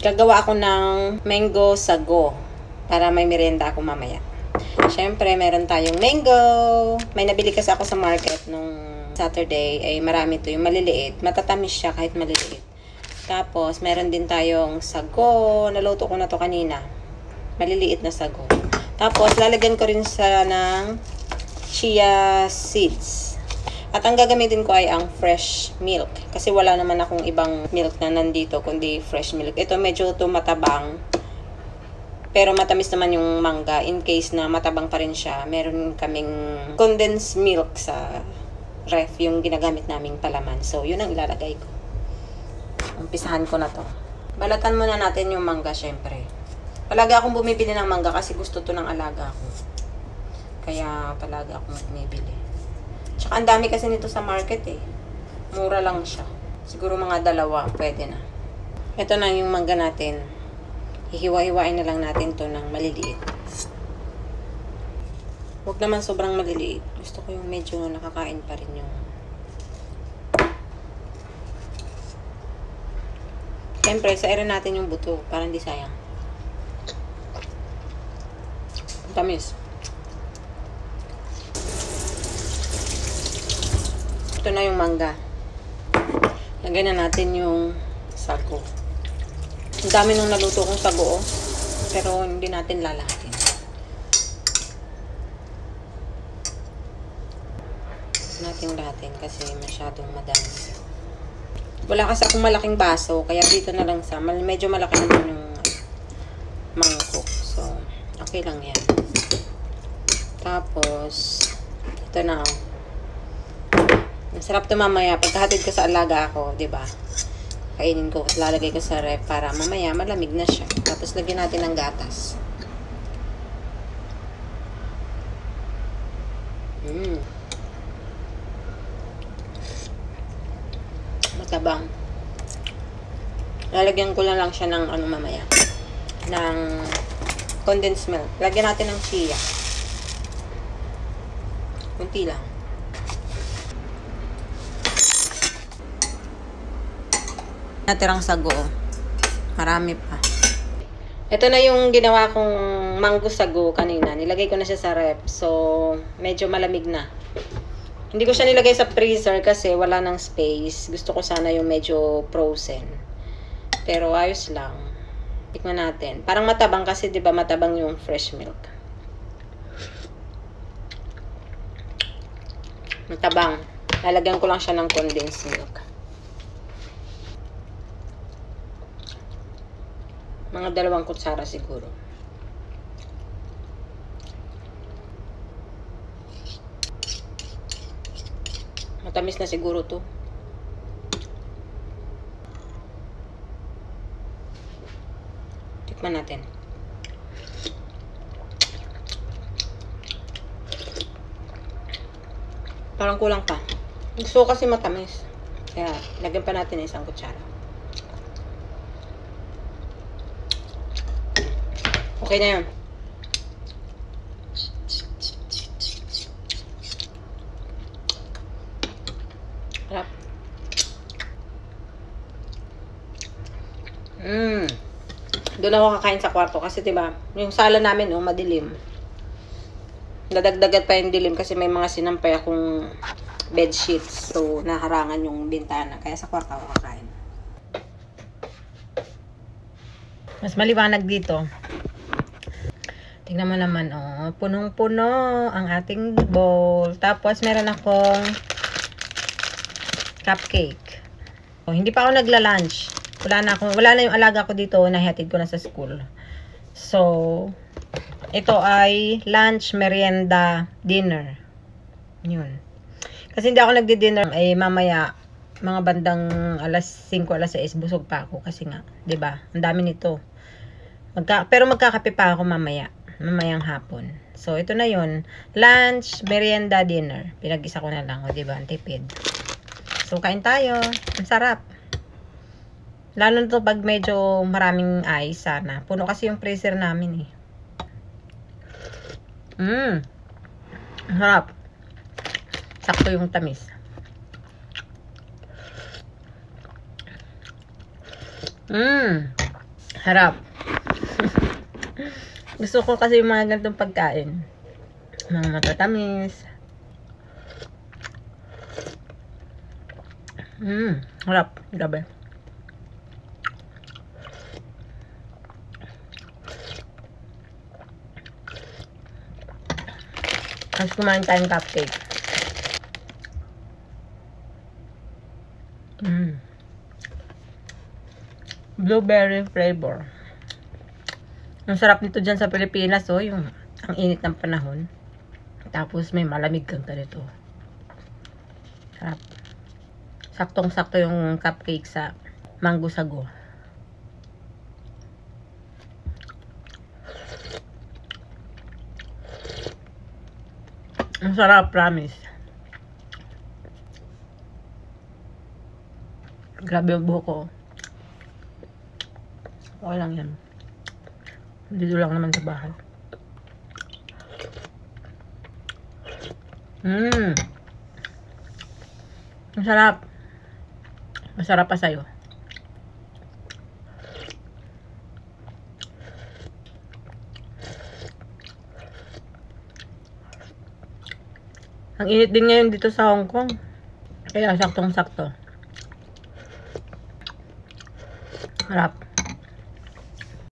Gagawa ako ng mango sago para may merienda ako mamaya. Siyempre, meron tayong mango. May nabili kasi ako sa market nung Saturday. Ay marami to, yung maliliit. Matatamis siya kahit maliliit. Tapos, meron din tayong sago. Naluto ko na to kanina. Maliliit na sago. Tapos, lalagyan ko rin sa ng chia seeds. At ang gagamitin ko ay ang fresh milk. Kasi wala naman akong ibang milk na nandito, kundi fresh milk. Ito medyo tumatabang. Pero matamis naman yung mangga. In case na matabang pa rin siya, meron kaming condensed milk sa ref, yung ginagamit naming palaman. So, yun ang ilalagay ko. Umpisahan ko na to. Balatan muna natin yung mangga, syempre. Palaga akong bumibili ng mangga kasi gusto to ng alaga ko. Kaya palaga akong bumibili. Tsaka ang dami kasi nito sa market eh. Mura lang siya. Siguro mga 2, pwede na. Ito na yung mangga natin. Hihiwa-hiwain na lang natin to ng maliliit. Huwag naman sobrang maliliit. Gusto ko yung medyo nakakain pa rin yung... Siyempre, sairin natin yung buto para hindi sayang. Tamis. Ito na yung mangga. Lagyan na natin yung sago. Ang dami nung naluto kong sago, pero hindi natin lalahatin. Natin lahatin kasi masyadong madami. Wala kasi akong malaking baso, kaya dito na lang sa, medyo malaki naman yung mangkok. So, okay lang yan. Tapos, ito na. Masarap ito mamaya. Pagkahatid ko sa alaga ako, diba? Kainin ko at lalagay ko sa ref para mamaya malamig na siya. Tapos lagyan natin ng gatas. Matabang. Lalagyan ko lang siya ng mamaya. Ng condensed milk. Lagyan natin ng chia. Kunti lang. Natirang sago. Marami pa. Ito na yung ginawa kong mango sago kanina. Nilagay ko na siya sa ref. So, medyo malamig na. Hindi ko siya nilagay sa freezer kasi wala nang space. Gusto ko sana yung medyo frozen. Pero ayos lang. Tikman natin. Parang matabang kasi 'di ba matabang yung fresh milk. Matabang. Lalagyan ko lang siya ng condensed milk. Mga 2 kutsara siguro. Matamis na siguro to. Tikman natin. Parang kulang pa. Gusto ko kasi matamis. Kaya, lagyan pa natin ng 1 kutsara. Okay na yun. Harap. Doon ako kakain sa kwarto kasi 'di ba, yung sala namin madilim. Nadagdagat pa yung dilim kasi may mga sinampay akong bed sheets. So, naharangan yung bintana. Kaya sa kwarto ako kakain. Mas maliwanag dito. Tingnan mo naman, punong-puno ang ating bowl. Tapos, meron akong cupcake. Hindi pa ako nagla-lunch. Wala na yung alaga ko dito. Nahihatid ko na sa school. So, ito ay lunch, merienda, dinner. Yun. Kasi hindi ako nagdi-dinner. Mamaya, mga bandang alas 5, alas 6, busog pa ako. Kasi nga, 'di ba? Ang dami nito. Pero magkakape pa ako mamaya. Mamayang hapon. So, ito na yun. Lunch, merienda, dinner. Pinag-isa ko na lang. O, diba? Ang tipid. So, kain tayo. Ang sarap. Lalo na to pag medyo maraming ice sana. Puno kasi yung freezer namin eh. Ang sarap. Sakto yung tamis. Harap. Gusto ko kasi yung mga ganitong pagkain. Mga matatamis. Harap. Grabe. Tapos kumain tayong cupcake. Blueberry flavor. Ang sarap nito dyan sa Pilipinas, oh, yung ang init ng panahon. Tapos may malamig kang ganito. Sarap. Saktong-sakto yung cupcake sa mango sago. Ang sarap, promise. Grabe yung buhok ko. Okay lang yan. Dito lang naman sa bahay. Ang sarap. Masarap pa sa'yo. Ang init din ngayon dito sa Hong Kong. Kaya saktong-sakto. Harap.